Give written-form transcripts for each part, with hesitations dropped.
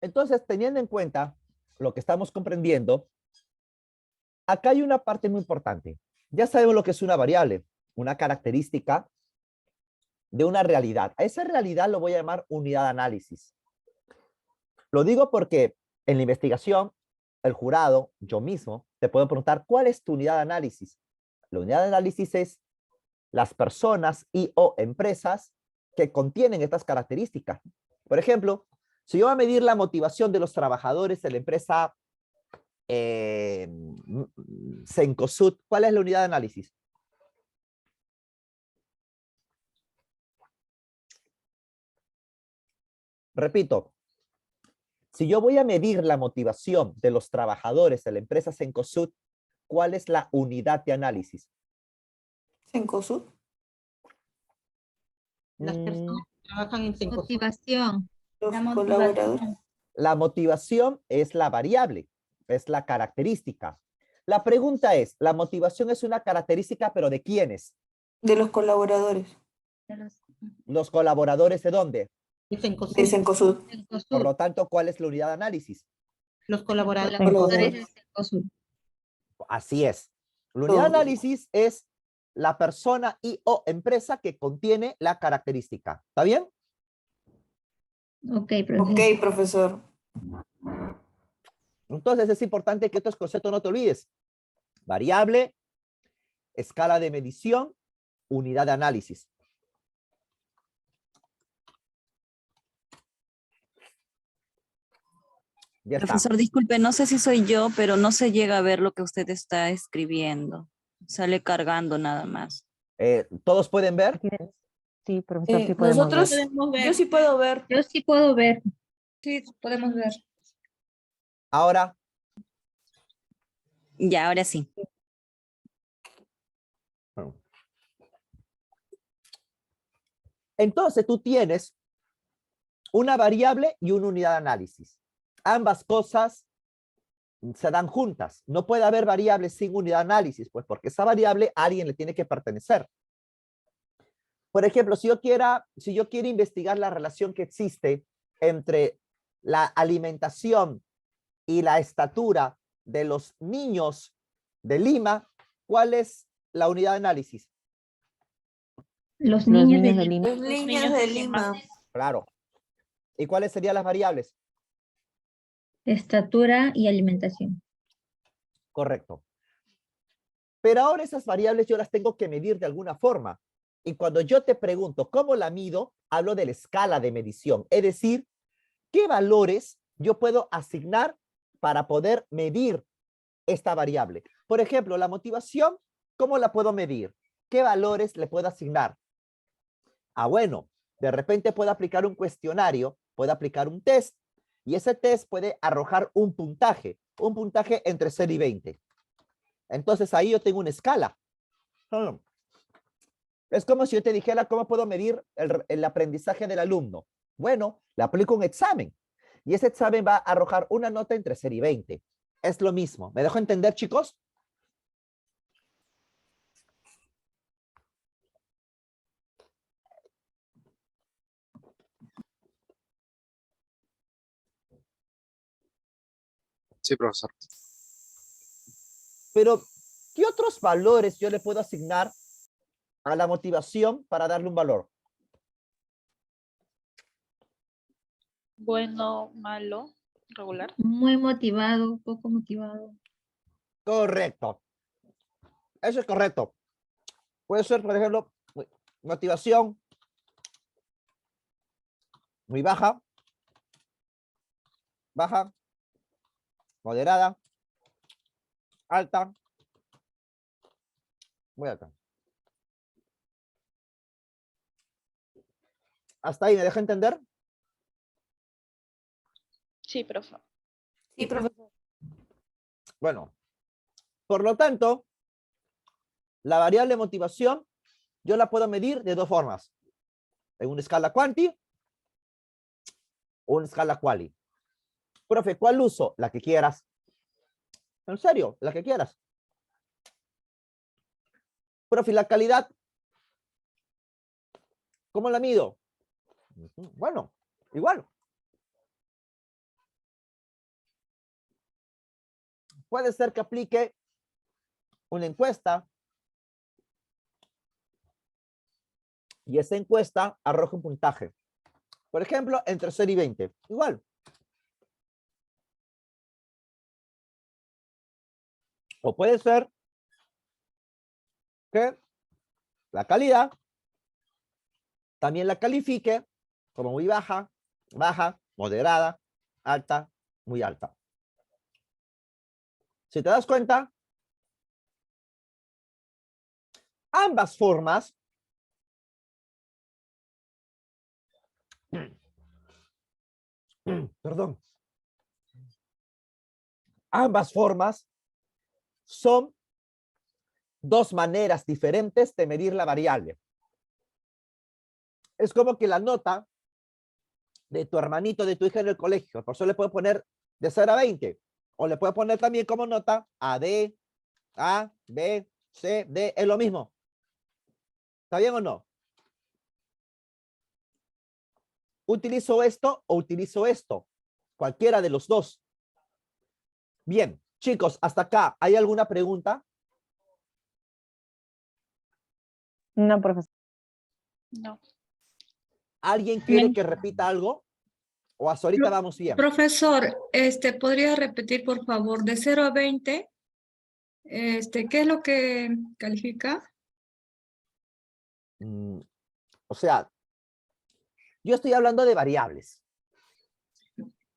Entonces, teniendo en cuenta lo que estamos comprendiendo, acá hay una parte muy importante. Ya sabemos lo que es una variable, una característica de una realidad. A esa realidad lo voy a llamar unidad de análisis. Lo digo porque en la investigación, el jurado, yo mismo, te puedo preguntar, ¿cuál es tu unidad de análisis? La unidad de análisis es las personas y o empresas que contienen estas características. Por ejemplo, si yo voy a medir la motivación de los trabajadores de la empresa Cencosud, ¿cuál es la unidad de análisis? Repito, si yo voy a medir la motivación de los trabajadores de la empresa Cencosud, ¿cuál es la unidad de análisis? Cencosud. Las personas que trabajan en Cencosud. Motivación. Los La colaboradores. La motivación es la variable, es la característica. La pregunta es, ¿la motivación es una característica, pero de quiénes? De los colaboradores. ¿Los colaboradores de dónde? De Cencosud. De Cencosud. Por lo tanto, ¿cuál es la unidad de análisis? Los colaboradores. Colaboradores de Cencosud. Así es. La unidad de análisis es la persona y o empresa que contiene la característica. ¿Está bien? Ok, profesor. Ok, profesor. Entonces es importante que estos conceptos no te olvides. Variable, escala de medición, unidad de análisis. Ya está. Profesor, disculpe, no sé si soy yo, pero no se llega a ver lo que usted está escribiendo. Sale cargando nada más. ¿Todos pueden ver? Sí, profesor, sí podemos Nosotros, ver. yo sí puedo ver. Yo sí puedo ver. Sí, podemos ver. Ahora, Ya, ahora sí. entonces tú tienes una variable y una unidad de análisis. Ambas cosas se dan juntas. No puede haber variables sin unidad de análisis, pues porque esa variable a alguien le tiene que pertenecer. Por ejemplo, si yo quiero investigar la relación que existe entre la alimentación y la estatura de los niños de Lima, ¿cuál es la unidad de análisis? Los niños de Lima. Los niños de Lima. Claro. ¿Y cuáles serían las variables? estatura y alimentación. Correcto. Pero ahora esas variables yo las tengo que medir de alguna forma. Y cuando yo te pregunto cómo la mido, hablo de la escala de medición. Es decir, ¿qué valores yo puedo asignar para poder medir esta variable? Por ejemplo, la motivación, ¿cómo la puedo medir? ¿Qué valores le puedo asignar? Ah, bueno, de repente puedo aplicar un cuestionario, puedo aplicar un test, y ese test puede arrojar un puntaje entre 0 y 20. Entonces ahí yo tengo una escala. Es como si yo te dijera cómo puedo medir el aprendizaje del alumno. Bueno, le aplico un examen y ese examen va a arrojar una nota entre 0 y 20. Es lo mismo. ¿Me dejo entender, chicos? Sí, profesor. Pero, ¿qué otros valores yo le puedo asignar a la motivación para darle un valor? Bueno, malo, regular. Muy motivado, poco motivado. Correcto. Eso es correcto. Puede ser, por ejemplo, motivación muy baja, moderada, alta, muy alta. ¿Hasta ahí me deja entender? Sí, profe. Sí, profesor. Bueno, por lo tanto, la variable motivación yo la puedo medir de dos formas. En una escala cuanti o una escala quali. Profe, ¿cuál uso? La que quieras. En serio, la que quieras. Profe, la calidad, ¿cómo la mido? Bueno, igual. Puede ser que aplique una encuesta y esa encuesta arroja un puntaje. Por ejemplo, entre 0 y 20. Igual. O puede ser que la calidad también la califique como muy baja, baja, moderada, alta, muy alta. Si te das cuenta, ambas formas perdón, ambas formas son dos maneras diferentes de medir la variable. Es como que la nota de tu hermanito, de tu hija en el colegio, por eso le puedo poner de 0 a 20, o le puedo poner también como nota A, D, A, B, C, D, es lo mismo. ¿Está bien o no? ¿Utilizo esto o utilizo esto? Cualquiera de los dos. Bien, chicos, hasta acá, ¿hay alguna pregunta? No, profesor. No. ¿Alguien quiere que repita algo? ¿O hasta ahorita vamos bien? Profesor, ¿podría repetir, por favor, de 0 a 20? ¿Qué es lo que califica? O sea, yo estoy hablando de variables.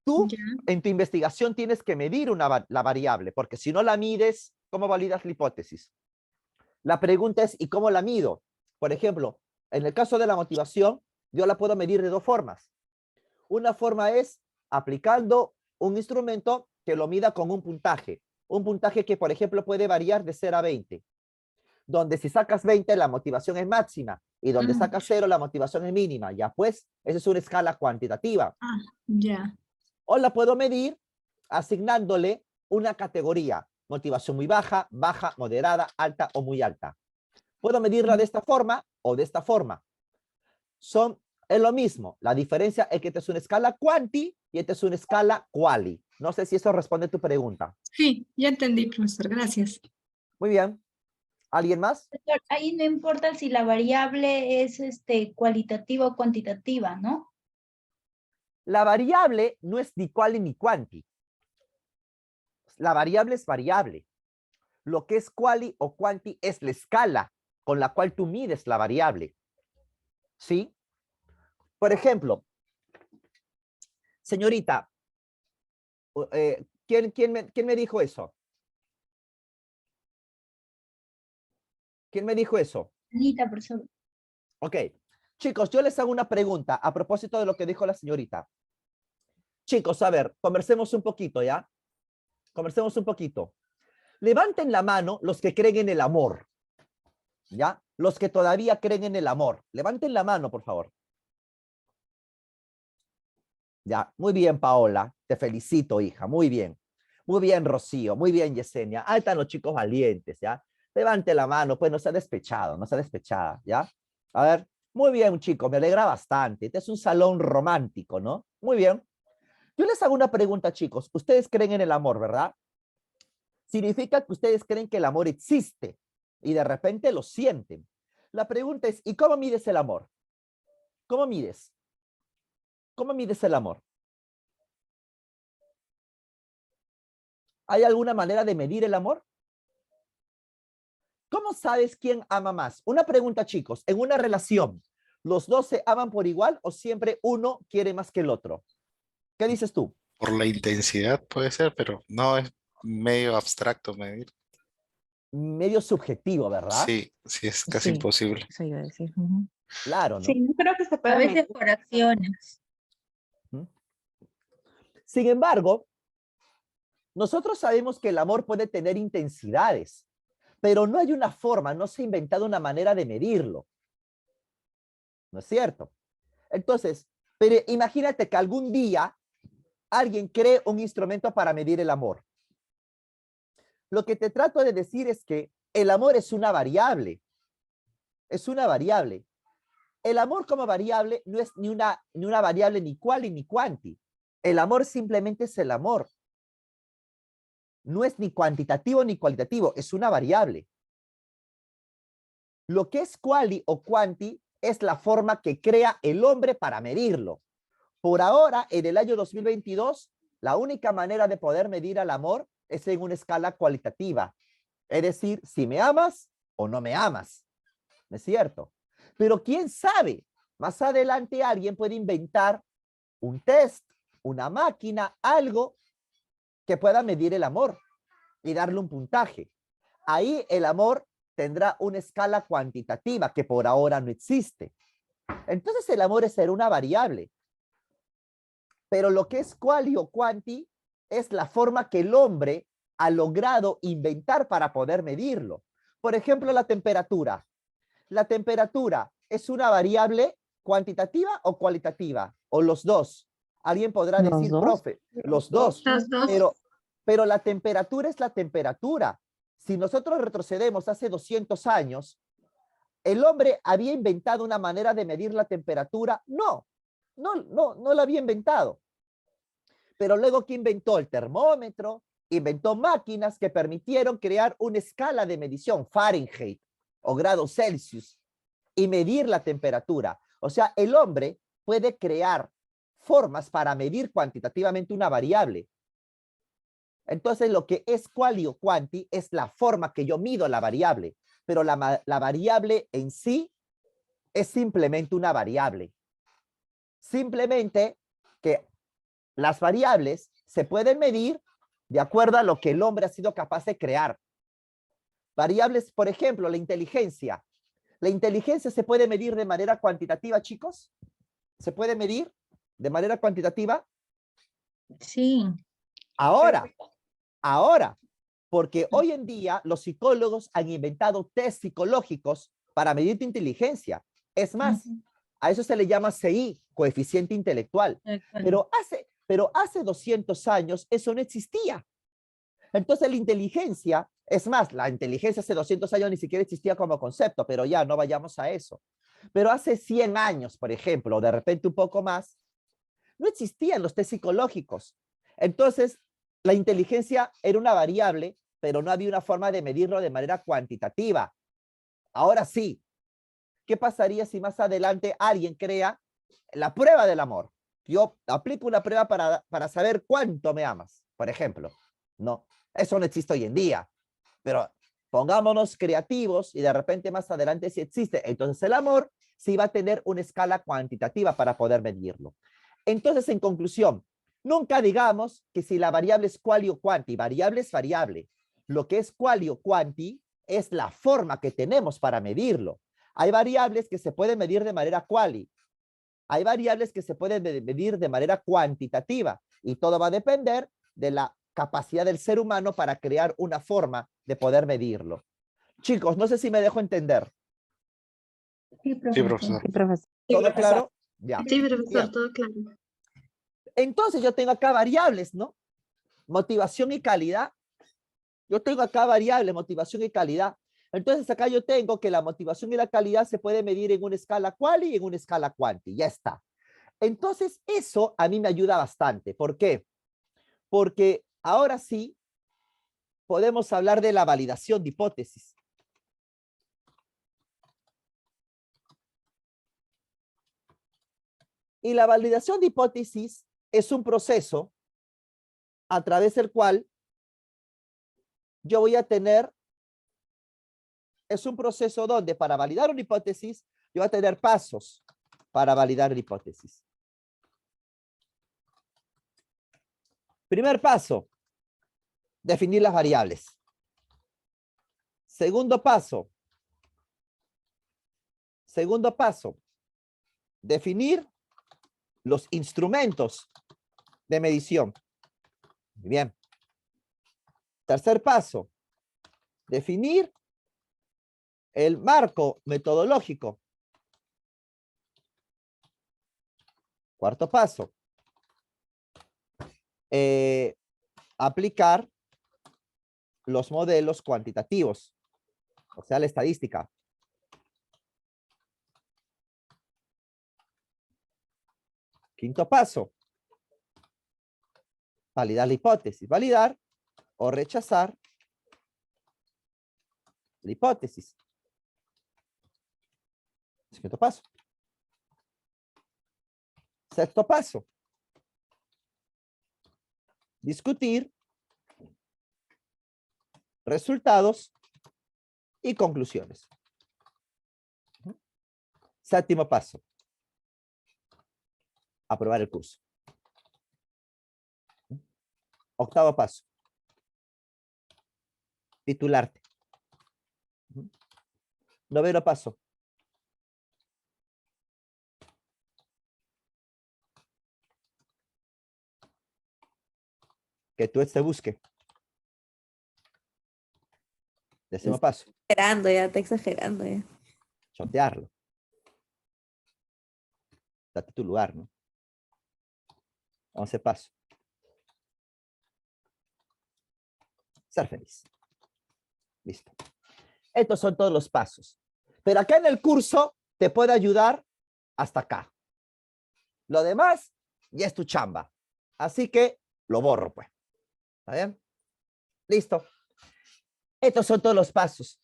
Tú, Ya. en tu investigación, tienes que medir la variable, porque si no la mides, ¿cómo validas la hipótesis? La pregunta es, ¿y cómo la mido? Por ejemplo, en el caso de la motivación, yo la puedo medir de dos formas. Una forma es aplicando un instrumento que lo mida con un puntaje. Un puntaje que, por ejemplo, puede variar de 0 a 20. Donde si sacas 20, la motivación es máxima. Y donde sacas 0, la motivación es mínima. Ya pues, esa es una escala cuantitativa. Ah, ya. O la puedo medir asignándole una categoría. Motivación muy baja, baja, moderada, alta o muy alta. Puedo medirla de esta forma o de esta forma. Es lo mismo. La diferencia es que esta es una escala cuanti y esta es una escala quali. No sé si eso responde a tu pregunta. Sí, ya entendí, profesor. Gracias. Muy bien. ¿Alguien más? Doctor, ahí no importa si la variable es cualitativa o cuantitativa, ¿no? La variable no es ni quali ni quanti. La variable es variable. Lo que es quali o quanti es la escala con la cual tú mides la variable. ¿Sí? Por ejemplo, señorita, ¿quién me dijo eso? ¿Quién me dijo eso? Anita, profesor. Ok. Chicos, yo les hago una pregunta a propósito de lo que dijo la señorita. Chicos, a ver, conversemos un poquito, ¿ya? Conversemos un poquito. Levanten la mano los que creen en el amor. ¿Ya? Los que todavía creen en el amor. Levanten la mano, por favor. Ya, muy bien, Paola. Te felicito, hija. Muy bien. Muy bien, Rocío. Muy bien, Yesenia. Ahí están los chicos valientes, ¿ya? Levante la mano, pues no sea despechado, no sea despechada, ¿ya? A ver, muy bien, chicos, me alegra bastante. Este es un salón romántico, ¿no? Muy bien. Yo les hago una pregunta, chicos. Ustedes creen en el amor, ¿verdad? Significa que ustedes creen que el amor existe y de repente lo sienten. La pregunta es, ¿y cómo mides el amor? ¿Cómo mides? ¿Cómo mides el amor? ¿Hay alguna manera de medir el amor? ¿Cómo sabes quién ama más? Una pregunta, chicos. En una relación, ¿los dos se aman por igual o siempre uno quiere más que el otro? ¿Qué dices tú? Por la intensidad puede ser, pero no es medio abstracto medir. Medio subjetivo, ¿verdad? Sí, sí, es casi Sí, imposible. eso iba a decir. Ujú. Claro, ¿no? Sí, no creo que se A pueda veces medir. por acciones. Sin embargo, nosotros sabemos que el amor puede tener intensidades, pero no hay una forma, no se ha inventado una manera de medirlo. ¿No es cierto? Entonces, pero imagínate que algún día alguien cree un instrumento para medir el amor. Lo que te trato de decir es que el amor es una variable. Es una variable. El amor como variable no es ni una variable ni quali ni quanti. El amor simplemente es el amor. no es ni cuantitativo ni cualitativo, es una variable. Lo que es quali o quanti es la forma que crea el hombre para medirlo. Por ahora, en el año 2022, la única manera de poder medir al amor es en una escala cualitativa. Es decir, si me amas o no me amas. ¿No es cierto? Pero quién sabe, más adelante alguien puede inventar un test, una máquina, algo que pueda medir el amor y darle un puntaje. Ahí el amor tendrá una escala cuantitativa que por ahora no existe. Entonces el amor será una variable. Pero lo que es quali o quanti es la forma que el hombre ha logrado inventar para poder medirlo. Por ejemplo, la temperatura. ¿La temperatura es una variable cuantitativa o cualitativa? O los dos. Alguien podrá ¿Los decir, dos? profe, los dos. Las dos. Pero la temperatura es la temperatura. Si nosotros retrocedemos hace 200 años, ¿el hombre había inventado una manera de medir la temperatura? No la había inventado. Pero luego, ¿qué inventó? El termómetro, inventó máquinas que permitieron crear una escala de medición, Fahrenheit o grados Celsius, y medir la temperatura. O sea, el hombre puede crear formas para medir cuantitativamente una variable. Entonces, lo que es quali o quanti es la forma que yo mido la variable, pero la variable en sí es simplemente una variable. Simplemente que las variables se pueden medir de acuerdo a lo que el hombre ha sido capaz de crear. Variables, por ejemplo, la inteligencia. ¿La inteligencia se puede medir de manera cuantitativa, chicos? ¿Se puede medir de manera cuantitativa? Sí. Ahora, porque hoy en día los psicólogos han inventado test psicológicos para medir tu inteligencia. Es más, a eso se le llama CI, coeficiente intelectual. Pero hace 200 años eso no existía. Entonces la inteligencia, es más, la inteligencia hace 200 años ni siquiera existía como concepto, pero ya no vayamos a eso. Pero hace 100 años, por ejemplo, o de repente un poco más, no existían los test psicológicos. Entonces, la inteligencia era una variable, pero no había una forma de medirlo de manera cuantitativa. Ahora sí. ¿Qué pasaría si más adelante alguien crea la prueba del amor? Yo aplico una prueba para saber cuánto me amas, por ejemplo. No, eso no existe hoy en día. Pero pongámonos creativos y de repente más adelante sí existe. Entonces el amor sí va a tener una escala cuantitativa para poder medirlo. Entonces, en conclusión, nunca digamos que si la variable es quali o quanti. Variable es variable. Lo que es quali o quanti es la forma que tenemos para medirlo. Hay variables que se pueden medir de manera quali. Hay variables que se pueden medir de manera cuantitativa. Y todo va a depender de la capacidad del ser humano para crear una forma de poder medirlo. Chicos, no sé si me dejo entender. Sí, Sí, profesor. Sí, profesor. ¿Todo claro? Ya. Sí, profesor, Bien. todo claro. Entonces yo tengo acá variables, ¿no? Motivación y calidad. Yo tengo acá variables, motivación y calidad. Entonces acá yo tengo que la motivación y la calidad se puede medir en una escala quali y en una escala quanti. Ya está. Entonces eso a mí me ayuda bastante. ¿Por qué? Porque ahora sí podemos hablar de la validación de hipótesis. Y la validación de hipótesis es un proceso a través del cual yo voy a tener, es un proceso donde para validar una hipótesis, yo voy a tener pasos para validar la hipótesis. Primer paso, definir las variables. Segundo paso, definir los instrumentos de medición. Muy bien. Tercer paso, definir el marco metodológico. Cuarto paso, aplicar los modelos cuantitativos, o sea, la estadística. Quinto paso, validar la hipótesis. Validar o rechazar la hipótesis. Siguiente paso. Sexto paso. Discutir resultados y conclusiones. Séptimo paso. Aprobar el curso. Octavo paso. Titularte. Noveno paso. Que tú te busque. Décimo paso. Exagerando ya, está exagerando ya. Chotearlo. Date tu lugar, ¿no? 11 paso. Ser feliz. Listo. Estos son todos los pasos. Pero acá en el curso te puede ayudar hasta acá. Lo demás ya es tu chamba. Así que lo borro, pues. ¿Está bien? Listo. Estos son todos los pasos.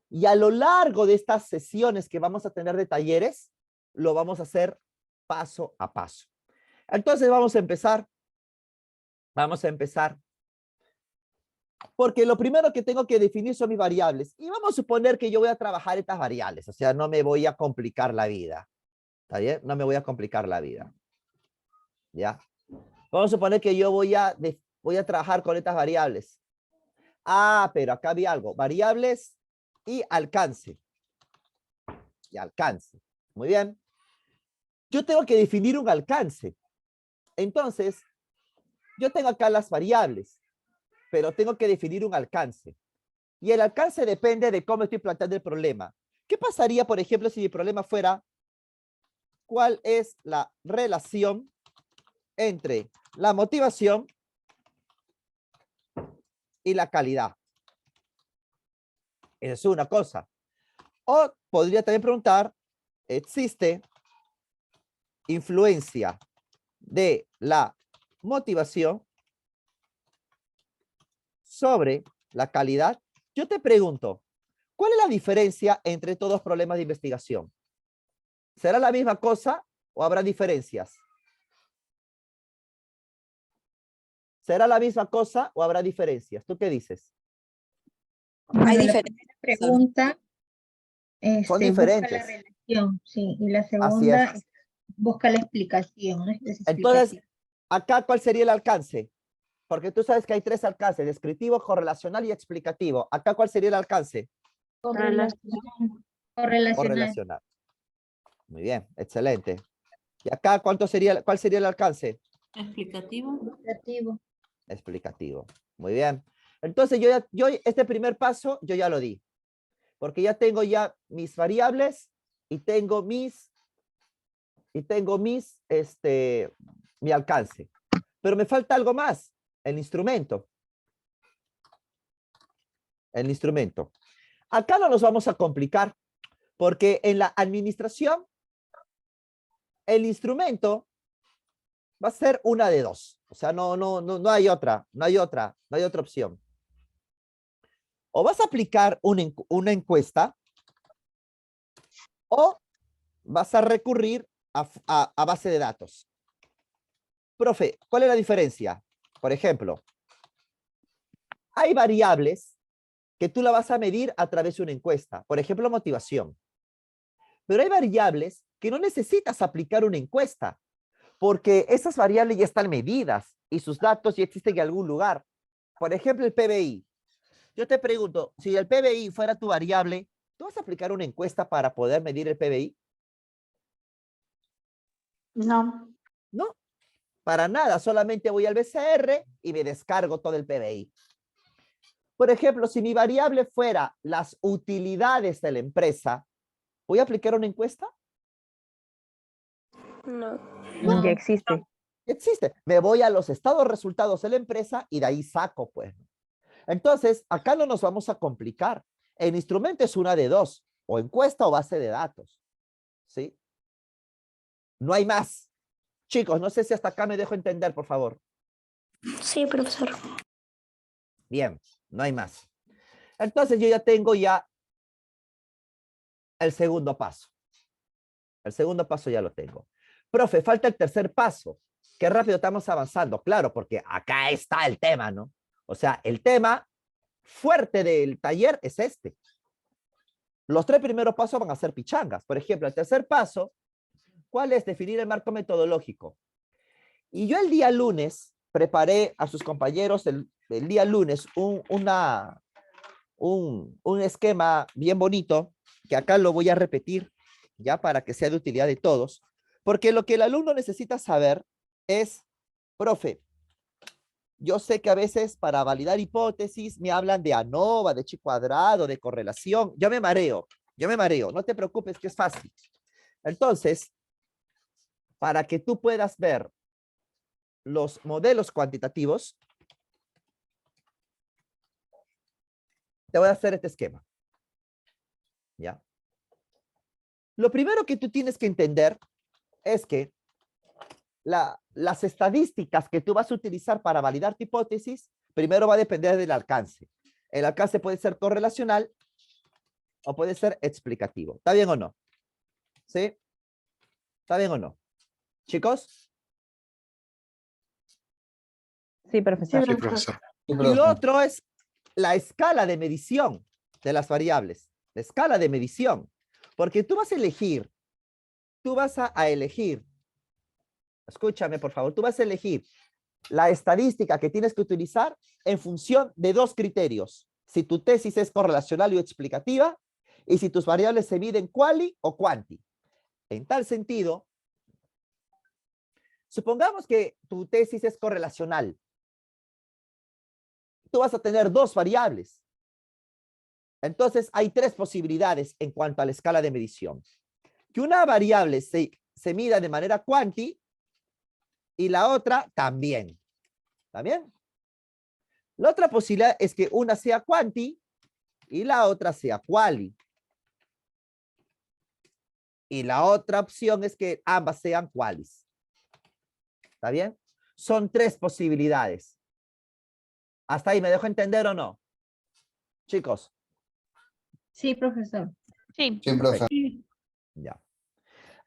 Y a lo largo de estas sesiones que vamos a tener de talleres, lo vamos a hacer paso a paso. Entonces vamos a empezar. Vamos a empezar. Porque lo primero que tengo que definir son mis variables. Y vamos a suponer que yo voy a trabajar estas variables. O sea, no me voy a complicar la vida. ¿Está bien? No me voy a complicar la vida. ¿Ya? Vamos a suponer que yo voy a trabajar con estas variables. Ah, pero acá había algo. Variables y alcance. Y alcance. Muy bien. Yo tengo que definir un alcance. Entonces, yo tengo acá las variables, pero tengo que definir un alcance. Y el alcance depende de cómo estoy planteando el problema. ¿Qué pasaría, por ejemplo, si mi problema fuera cuál es la relación entre la motivación y la calidad? Esa es una cosa. O podría también preguntar, ¿existe influencia de la motivación sobre la calidad? Yo te pregunto, ¿cuál es la diferencia entre todos los problemas de investigación? ¿Será la misma cosa o habrá diferencias? ¿Será la misma cosa o habrá diferencias? ¿Tú qué dices? Hay la diferentes pregunta, Son busca la diferentes. relación, sí, y la Así segunda es. busca la explicación, ¿no? Es Entonces, explicativa. acá, ¿cuál sería el alcance? Porque tú sabes que hay tres alcances, descriptivo, correlacional y explicativo. Acá, ¿cuál sería el alcance? Correlacional. Correlacional. Muy bien, excelente. Y acá, ¿cuál sería el alcance? Explicativo. Explicativo. Explicativo. Muy bien. Entonces, este primer paso, yo ya lo di. Porque ya tengo ya mis variables y tengo mi alcance. Pero me falta algo más, el instrumento. El instrumento. Acá no nos vamos a complicar, porque en la administración, el instrumento va a ser una de dos. O sea, no hay otra, no hay otra opción. O vas a aplicar una encuesta, o vas a recurrir a base de datos. Profe, ¿cuál es la diferencia? Por ejemplo, hay variables que tú la vas a medir a través de una encuesta. Por ejemplo, motivación. Pero hay variables que no necesitas aplicar una encuesta, porque esas variables ya están medidas y sus datos ya existen en algún lugar. Por ejemplo, el PBI. Yo te pregunto, si el PBI fuera tu variable, ¿tú vas a aplicar una encuesta para poder medir el PBI? No. No, para nada. Solamente voy al BCR y me descargo todo el PBI. Por ejemplo, si mi variable fuera las utilidades de la empresa, ¿voy a aplicar una encuesta? No. No. Ya existe. Existe. Me voy a los estados resultados de la empresa y de ahí saco, pues. Entonces, acá no nos vamos a complicar. El instrumento es una de dos, o encuesta o base de datos. ¿Sí? No hay más. Chicos, no sé si hasta acá me dejo entender, por favor. Sí, profesor. Bien, no hay más. Entonces yo ya tengo el segundo paso. El segundo paso ya lo tengo. Profe, falta el tercer paso. Qué rápido estamos avanzando. Claro, porque acá está el tema, ¿no? O sea, el tema fuerte del taller es este. Los 3 primeros pasos van a ser pichangas. Por ejemplo, el tercer paso, ¿cuál es? Definir el marco metodológico. Y yo el día lunes preparé a sus compañeros el día lunes un esquema bien bonito, que acá lo voy a repetir, ya para que sea de utilidad de todos, porque lo que el alumno necesita saber es, profe, yo sé que a veces para validar hipótesis me hablan de ANOVA, de chi cuadrado, de correlación, yo me mareo, no te preocupes que es fácil. Entonces, para que tú puedas ver los modelos cuantitativos, te voy a hacer este esquema. ¿Ya? Lo primero que tú tienes que entender es que las estadísticas que tú vas a utilizar para validar tu hipótesis, primero va a depender del alcance. El alcance puede ser correlacional o puede ser explicativo. ¿Está bien o no? ¿Sí? ¿Está bien o no? ¿Chicos? Sí, profesor. Sí, profesor. Y lo otro es la escala de medición de las variables. La escala de medición. Porque tú vas a elegir, escúchame por favor, tú vas a elegir la estadística que tienes que utilizar en función de 2 criterios. Si tu tesis es correlacional o explicativa y si tus variables se miden quali o quanti. En tal sentido, supongamos que tu tesis es correlacional. Tú vas a tener 2 variables. Entonces, hay 3 posibilidades en cuanto a la escala de medición. Que una variable se mida de manera quanti y la otra también. ¿Está bien? La otra posibilidad es que una sea quanti y la otra sea quali. Y la otra opción es que ambas sean qualis. ¿Está bien? Son 3 posibilidades. ¿Hasta ahí me dejo entender o no? Chicos. Sí, profesor. Sí. Sí, profe. Ya.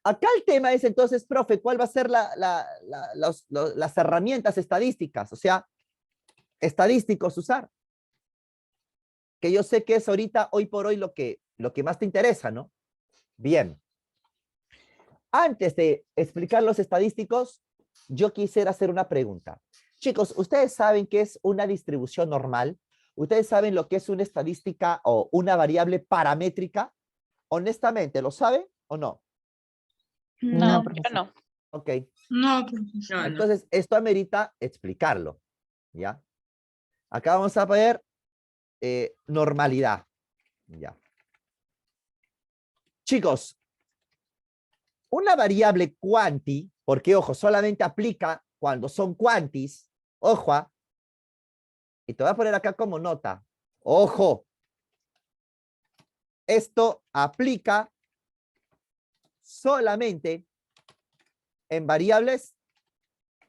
Acá el tema es entonces, profe, ¿cuál va a ser las herramientas estadísticas? O sea, estadísticos usar. Que yo sé que es ahorita, hoy por hoy, lo que más te interesa, ¿no? Bien. Antes de explicar los estadísticos, yo quisiera hacer una pregunta. Chicos, ¿ustedes saben qué es una distribución normal? ¿Ustedes saben lo que es una estadística o una variable paramétrica? Honestamente, ¿lo saben o no? No, profesor. yo no. Ok. No, profesor. Entonces, esto amerita explicarlo, ¿ya? Acá vamos a ver normalidad, ¿ya? Chicos, una variable quanti, porque, ojo, solamente aplica cuando son quantis, ojo, y te voy a poner acá como nota, ojo, esto aplica solamente en variables,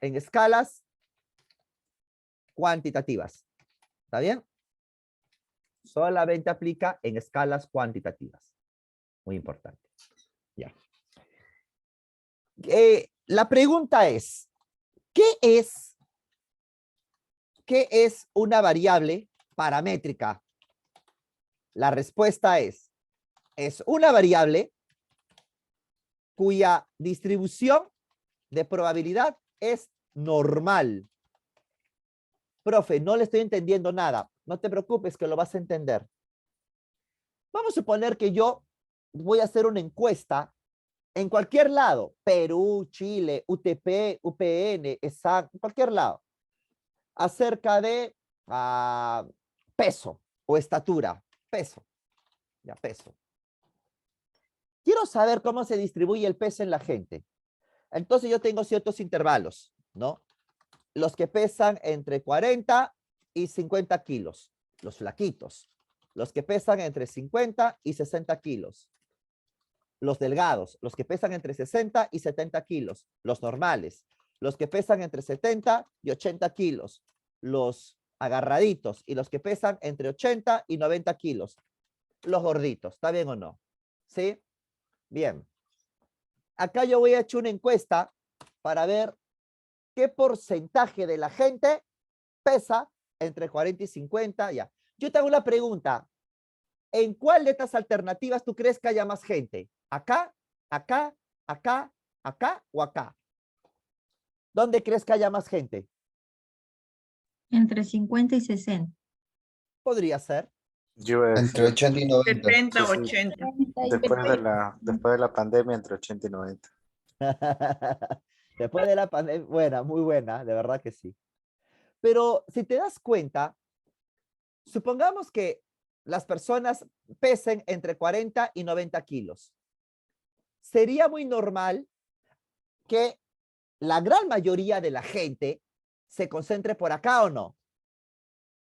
en escalas cuantitativas. ¿Está bien? Solamente aplica en escalas cuantitativas. Muy importante. Ya. La pregunta es, ¿qué es una variable paramétrica? La respuesta es una variable cuya distribución de probabilidad es normal. Profe, no le estoy entendiendo nada. No te preocupes que lo vas a entender. Vamos a suponer que yo voy a hacer una encuesta en cualquier lado, Perú, Chile, UTP, UPN, ESAC, en cualquier lado, acerca de peso o estatura, peso, ya peso. Quiero saber cómo se distribuye el peso en la gente. Entonces yo tengo ciertos intervalos, ¿no? Los que pesan entre 40 y 50 kilos, los flaquitos. Los que pesan entre 50 y 60 kilos. Los delgados, los que pesan entre 60 y 70 kilos, los normales, los que pesan entre 70 y 80 kilos, los agarraditos, y los que pesan entre 80 y 90 kilos, los gorditos, ¿está bien o no? ¿Sí? Bien. Acá yo voy a echar una encuesta para ver qué porcentaje de la gente pesa entre 40 y 50, ya. Yo te hago una pregunta. ¿En cuál de estas alternativas tú crees que haya más gente? ¿Acá, acá, acá, acá o acá? ¿Dónde crees que haya más gente? Entre 50 y 60. Podría ser. Yo iba a Entre decir, 80 y 90. 70, sí, sí, 80. después de la pandemia, entre 80 y 90. Después de la pandemia, buena, muy buena, de verdad que sí. Pero si te das cuenta, supongamos que las personas pesen entre 40 y 90 kilos. Sería muy normal que la gran mayoría de la gente se concentre por acá, ¿o no?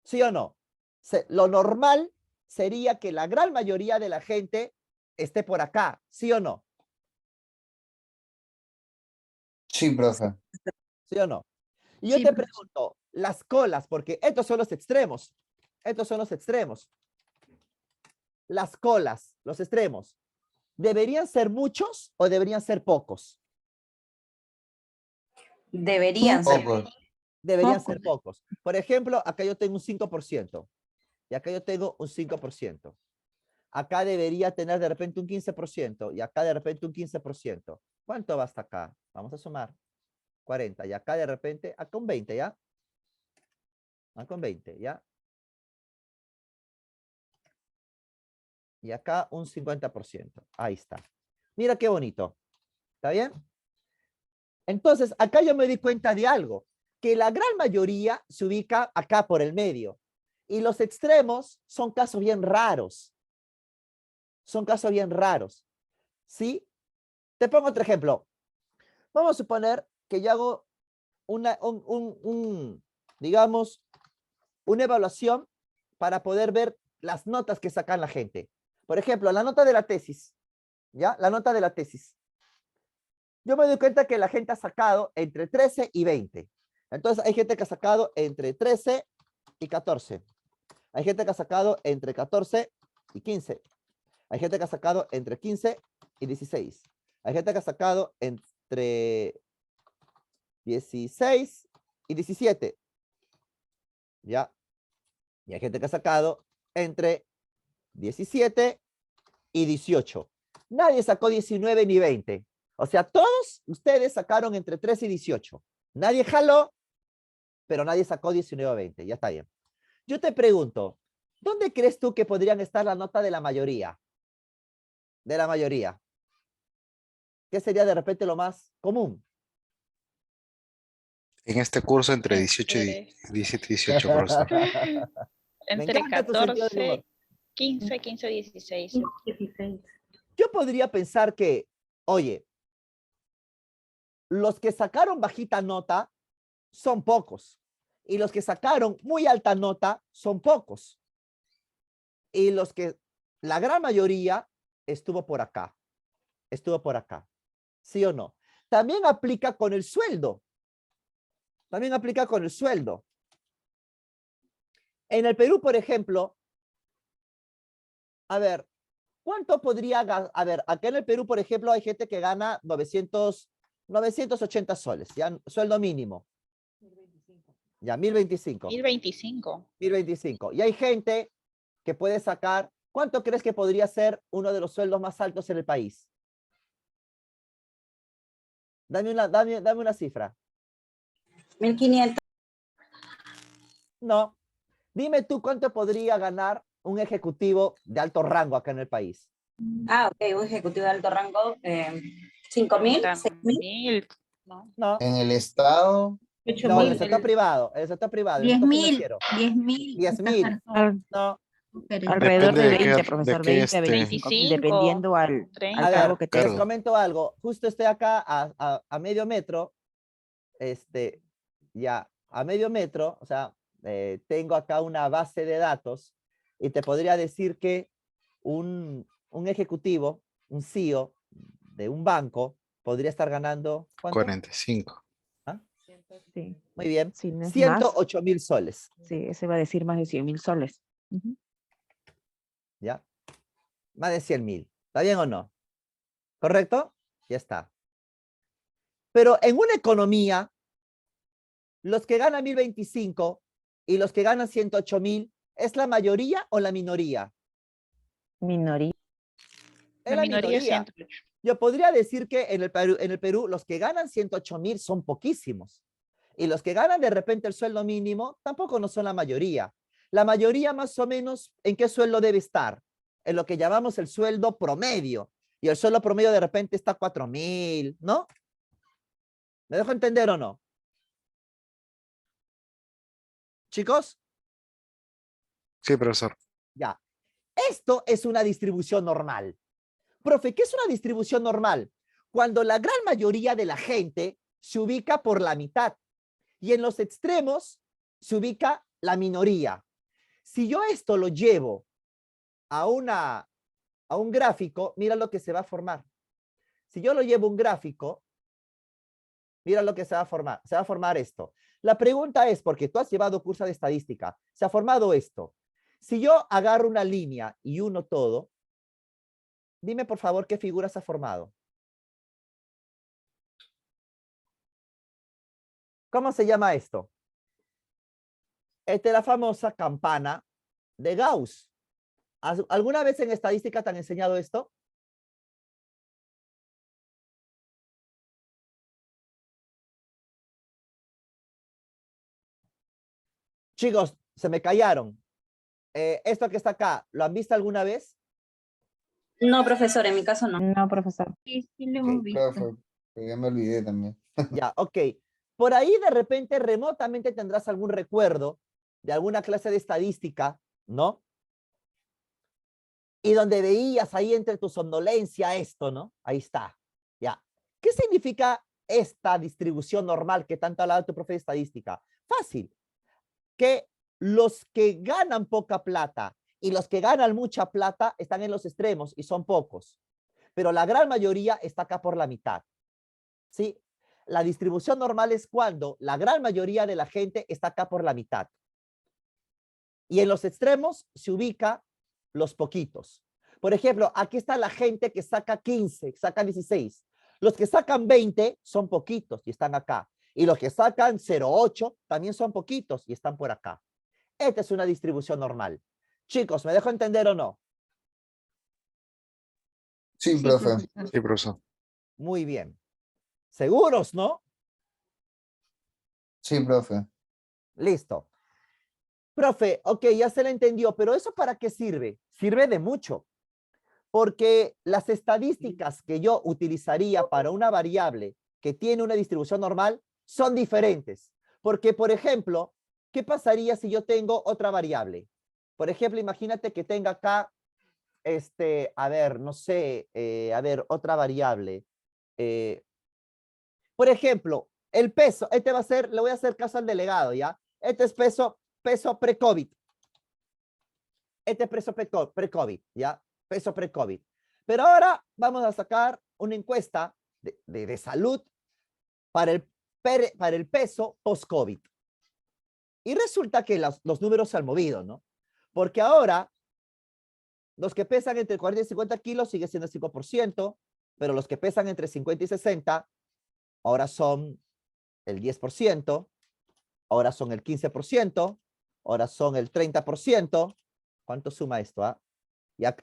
¿Sí o no? Lo normal sería que la gran mayoría de la gente esté por acá, ¿sí o no? Sí, profe. ¿Sí o no? Y yo Sí, te profesor. pregunto, las colas, porque estos son los extremos. Estos son los extremos. Las colas, los extremos, ¿deberían ser muchos o deberían ser pocos? Deberían ser. Pocos. Deberían ser pocos. Por ejemplo, acá yo tengo un 5%. Y acá yo tengo un 5%. Acá debería tener de repente un 15%. Y acá de repente un 15%. ¿Cuánto va hasta acá? Vamos a sumar. 40. Y acá de repente, acá un 20, ¿ya? Acá un 20, ¿ya? Y acá un 50%. Ahí está. Mira qué bonito. ¿Está bien? Entonces, acá yo me di cuenta de algo, que la gran mayoría se ubica acá por el medio. Y los extremos son casos bien raros. Son casos bien raros. ¿Sí? Te pongo otro ejemplo. Vamos a suponer que yo hago digamos, una evaluación para poder ver las notas que sacan la gente. Por ejemplo, la nota de la tesis. ¿Ya? La nota de la tesis. Yo me doy cuenta que la gente ha sacado entre 13 y 20. Entonces hay gente que ha sacado entre 13 y 14. Hay gente que ha sacado entre 14 y 15. Hay gente que ha sacado entre 15 y 16. Hay gente que ha sacado entre 16 y 17. ¿Ya? Y hay gente que ha sacado entre 17 y 18. Nadie sacó 19 ni 20. O sea, todos ustedes sacaron entre 13 y 18. Nadie jaló, pero nadie sacó 19 o 20. Ya está bien. Yo te pregunto, ¿dónde crees tú que podrían estar la nota de la mayoría? De la mayoría. ¿Qué sería de repente lo más común? En este curso entre 18 y 17 y 18, profesor. Me encanta tu sentido del humor. 15, 15, 16. 16. Yo podría pensar que, oye, los que sacaron bajita nota son pocos. Y los que sacaron muy alta nota son pocos. Y los que, la gran mayoría, estuvo por acá. Estuvo por acá. ¿Sí o no? También aplica con el sueldo. También aplica con el sueldo. En el Perú, por ejemplo, a ver, ¿cuánto podría ganar? A ver, acá en el Perú, por ejemplo, hay gente que gana 980 soles, ya, sueldo mínimo. Ya, 1025. 1025. 1025. Y hay gente que puede sacar, ¿cuánto crees que podría ser uno de los sueldos más altos en el país? Dame una cifra. 1500. No. Dime tú cuánto podría ganar un ejecutivo de alto rango acá en el país. Ah, ok, un ejecutivo de alto rango. 5.000, 6.000. 1000. No. No. En el estado, No, en el sector privado. En el sector privado. En el sector 10.000. financiero. 10.000. 10.000. No. Alrededor de Depende de 20, qué- profesor, de qué 20 a 25.000, dependiendo al 30. A ver, cargo que les tenga. comento algo. Justo estoy acá a medio metro. Ya, a medio metro, o sea, tengo acá una base de datos y te podría decir que un ejecutivo, un CEO de un banco, podría estar ganando, ¿cuánto? 45. ¿Ah? Sí, Muy bien. sí, no es más. 108,000 soles. Sí, ese va a decir más de 100.000 soles. Ujú. ¿Ya? Más de 100,000. ¿Está bien o no? ¿Correcto? Ya está. Pero en una economía, los que ganan 1,025 y los que ganan 108,000, ¿es la mayoría o la minoría? Minoría. Es La la minoría minoría. 108. Yo podría decir que en el Perú, los que ganan 108,000 son poquísimos. Y los que ganan de repente el sueldo mínimo tampoco no son la mayoría. La mayoría más o menos, ¿en qué sueldo debe estar? En lo que llamamos el sueldo promedio. Y el sueldo promedio de repente está 4,000, ¿no? ¿Me dejo entender o no? Chicos, Sí, profesor. ya. Esto es una distribución normal. Profe, ¿qué es una distribución normal? Cuando la gran mayoría de la gente se ubica por la mitad y en los extremos se ubica la minoría. Si yo esto lo llevo a un gráfico, mira lo que se va a formar. Si yo lo llevo a un gráfico, mira lo que se va a formar. Se va a formar esto. La pregunta es, porque tú has llevado curso de estadística, se ha formado esto. Si yo agarro una línea y uno todo, dime por favor qué figura se ha formado. ¿Cómo se llama esto? Esta es la famosa campana de Gauss. ¿Alguna vez en estadística te han enseñado esto? Chicos, se me callaron. Esto que está acá, ¿lo han visto alguna vez? No, profesor, en mi caso no. No, profesor. Sí, sí lo hemos Ok, visto. Profe, pero ya me olvidé también. ya, ok. Por ahí de repente remotamente tendrás algún recuerdo de alguna clase de estadística, ¿no? Y donde veías ahí entre tu somnolencia esto, ¿no? Ahí está, ya. ¿Qué significa esta distribución normal que tanto hablaba tu profe de estadística? Fácil. Que los que ganan poca plata y los que ganan mucha plata están en los extremos y son pocos. Pero la gran mayoría está acá por la mitad. ¿Sí? La distribución normal es cuando la gran mayoría de la gente está acá por la mitad. Y en los extremos se ubica los poquitos. Por ejemplo, aquí está la gente que saca 15, saca 16. Los que sacan 20 son poquitos y están acá. Y los que sacan 0,8 también son poquitos y están por acá. Esta es una distribución normal. Chicos, ¿me dejo entender o no? Sí, Sí, profe. profesor. Sí, profesor. Muy bien. ¿Seguros, no? Sí, profe. Listo. Profe, ok, ya se le entendió, pero ¿eso para qué sirve? Sirve de mucho. Porque las estadísticas que yo utilizaría para una variable que tiene una distribución normal son diferentes. Porque, por ejemplo, ¿qué pasaría si yo tengo otra variable? Por ejemplo, imagínate que tenga acá, a ver, no sé, a ver, otra variable. Por ejemplo, el peso, este va a ser, le voy a hacer caso al delegado, ¿ya? Este es peso pre-COVID. Este es peso pre-COVID, ¿ya? Peso pre-COVID. Pero ahora vamos a sacar una encuesta de salud para el peso post-COVID. Y resulta que los números se han movido, ¿no? Porque ahora los que pesan entre 40 y 50 kilos sigue siendo el 5%, pero los que pesan entre 50 y 60 ahora son el 10%, ahora son el 15%, ahora son el 30%. ¿Cuánto suma esto? Ah?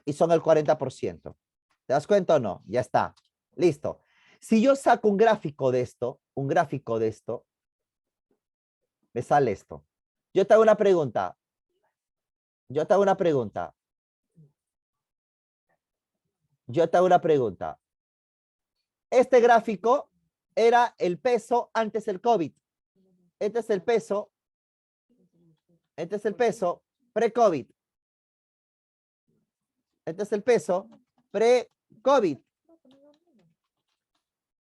Y son el 40%. ¿Te das cuenta o no? Ya está. Listo. Si yo saco un gráfico de esto, me sale esto. Yo te hago una pregunta. Este gráfico era el peso antes del COVID. Este es el peso pre-COVID. Este es el peso pre-COVID.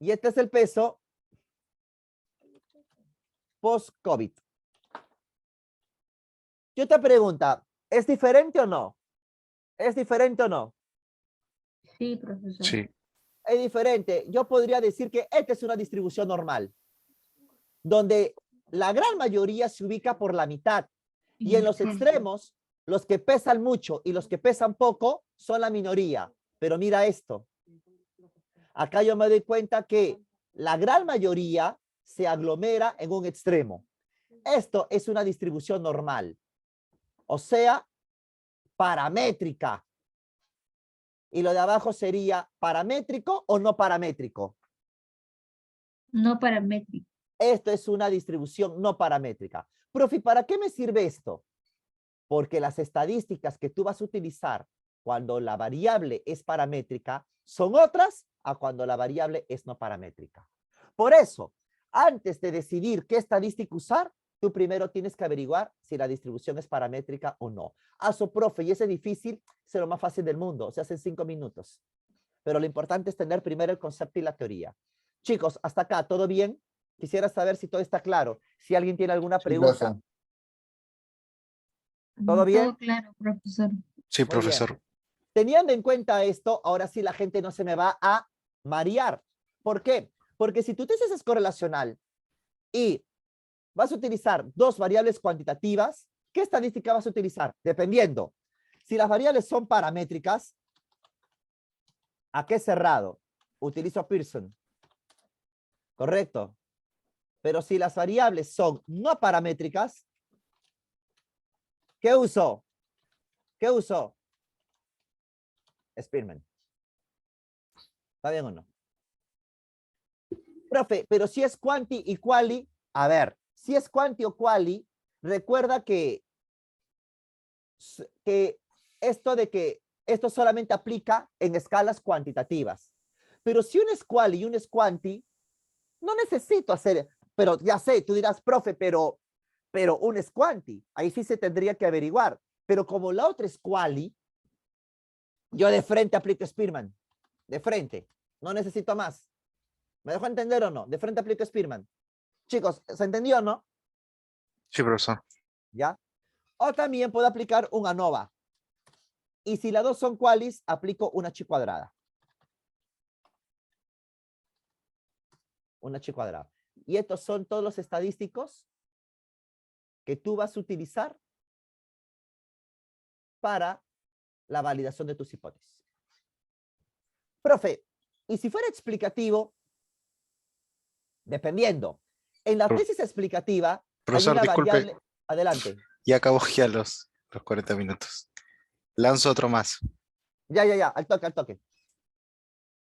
Y este es el peso post-COVID. Yo te pregunto, ¿es diferente o no? ¿Es diferente o no? Sí, profesor. Sí. Es diferente. Yo podría decir que esta es una distribución normal. donde la gran mayoría se ubica por la mitad. Y en los extremos, los que pesan mucho y los que pesan poco son la minoría. Pero mira esto. Acá yo me doy cuenta que la gran mayoría se aglomera en un extremo. Esto es una distribución normal. O sea, paramétrica. Y lo de abajo sería paramétrico o no paramétrico. No paramétrico. Esto es una distribución no paramétrica. Profe, ¿para qué me sirve esto? Porque las estadísticas que tú vas a utilizar cuando la variable es paramétrica son otras a cuando la variable es no paramétrica. Por eso, antes de decidir qué estadística usar, tú primero tienes que averiguar si la distribución es paramétrica o no. Profe, y ese difícil, es lo más fácil del mundo, se hace en 5 minutos. Pero lo importante es tener primero el concepto y la teoría. Chicos, hasta acá, ¿todo bien? Quisiera saber si todo está claro. Si alguien tiene alguna Sí, pregunta. ¿Todo bien? Todo claro, profesor. Sí, Muy bien. profesor. Teniendo en cuenta esto, ahora sí la gente no se me va a marear. ¿Por qué? Porque si tu tesis es correlacional y vas a utilizar dos variables cuantitativas, ¿qué estadística vas a utilizar? Dependiendo. Si las variables son paramétricas, ¿a qué cerrado? Utilizo Pearson. Correcto. Pero si las variables son no paramétricas, ¿qué uso? ¿Qué uso? Spearman. ¿Está bien o no? Profe, pero si es quanti y quali, a ver, si es quanti o quali, recuerda que esto solamente aplica en escalas cuantitativas. Pero si un es quali y un es quanti, no necesito hacer, pero ya sé, tú dirás, profe, pero un es quanti, ahí sí se tendría que averiguar. Pero como la otra es quali, yo de frente aplico Spearman. De frente. No necesito más. ¿Me dejó entender o no? De frente aplico Spearman. Chicos, ¿se entendió o no? Sí, profesor. ¿Ya? O también puedo aplicar un ANOVA. Y si las dos son qualis, aplico una chi cuadrada. Una chi cuadrada. Y estos son todos los estadísticos que tú vas a utilizar para la validación de tus hipótesis. Profe, y si fuera explicativo, dependiendo. En la tesis explicativa, hay Profesor, una disculpe. variable. Adelante. Ya acabó ya los 40 minutos. Lanzo otro más. Ya, al toque, al toque.